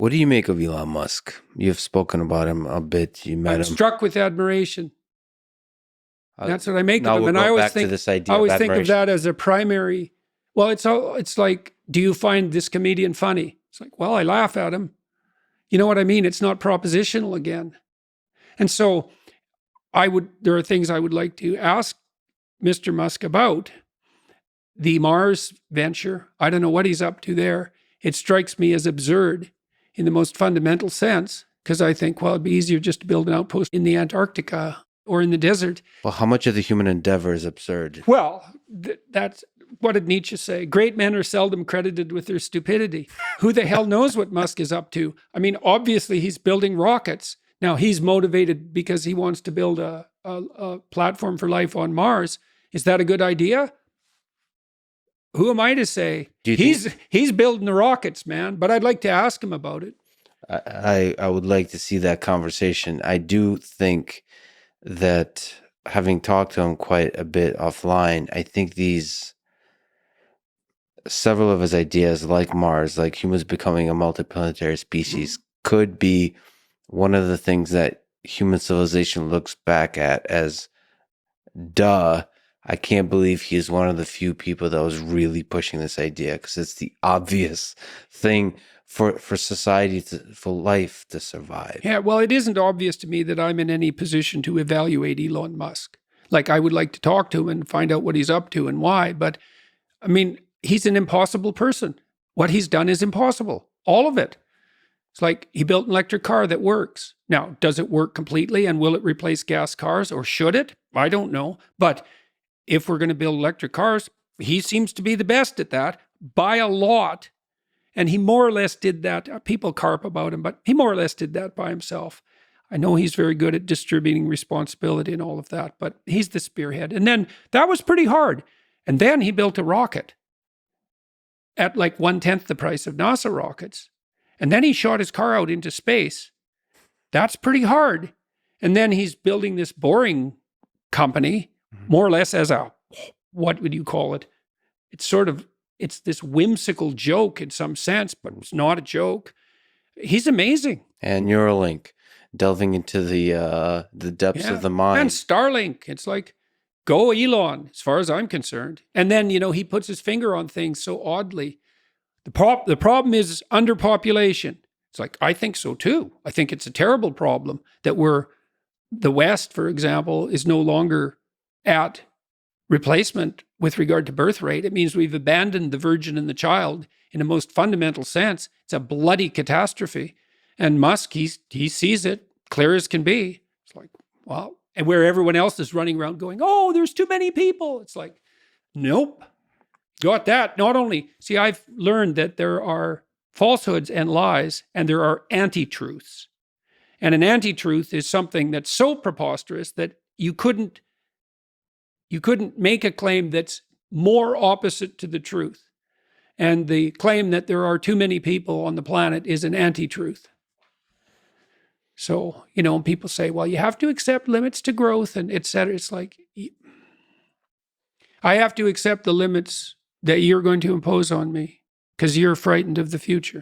What do you make of Elon Musk? You've spoken about him a bit. You met I'm him. struck with admiration. That's what I make Now of him. we'll And go I always back to think, this I idea of always think of admiration. that as a primary. Well, it's like, do you find this comedian funny? It's like, well, I laugh at him. You know what I mean? It's not propositional again. And so there are things I would like to ask Mr. Musk about. The Mars venture, I don't know what he's up to there. It strikes me as absurd in the most fundamental sense, because I think, well, it'd be easier just to build an outpost in the Antarctica or in the desert. Well, how much of the human endeavor is absurd? Well, that's what did Nietzsche say? Great men are seldom credited with their stupidity. Who the hell knows what Musk is up to? I mean, obviously he's building rockets. Now he's motivated because he wants to build a platform for life on Mars. Is that a good idea? Who am I to say? He's building the rockets, man. But I'd like to ask him about it. I would like to see that conversation. I do think that, having talked to him quite a bit offline, I think several of his ideas, like Mars, like humans becoming a multiplanetary species, could be one of the things that human civilization looks back at as, duh, I can't believe he's one of the few people that was really pushing this idea, because it's the obvious thing for society, for life to survive. Yeah, well, it isn't obvious to me that I'm in any position to evaluate Elon Musk. Like, I would like to talk to him and find out what he's up to and why. But, I mean, he's an impossible person. What he's done is impossible. All of it. It's like he built an electric car that works. Now, does it work completely, and will it replace gas cars, or should it? I don't know. But if we're going to build electric cars, he seems to be the best at that by a lot. And he more or less did that. People carp about him, but he more or less did that by himself. I know he's very good at distributing responsibility and all of that, but he's the spearhead. And then that was pretty hard. And then he built a rocket at like 1/10 the price of NASA rockets. And then he shot his car out into space. That's pretty hard. And then he's building this boring company, more or less as a, what would you call it? It's this whimsical joke in some sense, but it's not a joke. He's amazing. And Neuralink, delving into the depths of the mind. And Starlink, it's like, go Elon, as far as I'm concerned. And then, he puts his finger on things so oddly. The problem is underpopulation. It's like, I think so too. I think it's a terrible problem that the West, for example, is no longer at replacement with regard to birth rate. It means we've abandoned the virgin and the child in a most fundamental sense. It's a bloody catastrophe. And Musk, he sees it clear as can be. It's like, well, and where everyone else is running around going, oh, there's too many people. It's like, nope. Got that. Not only, see, I've learned that there are falsehoods and lies, and there are anti-truths. And an anti-truth is something that's so preposterous that you couldn't make a claim that's more opposite to the truth. And the claim that there are too many people on the planet is an anti-truth. So, people say, well, you have to accept limits to growth and et cetera. It's like, I have to accept the limits that you're going to impose on me because you're frightened of the future.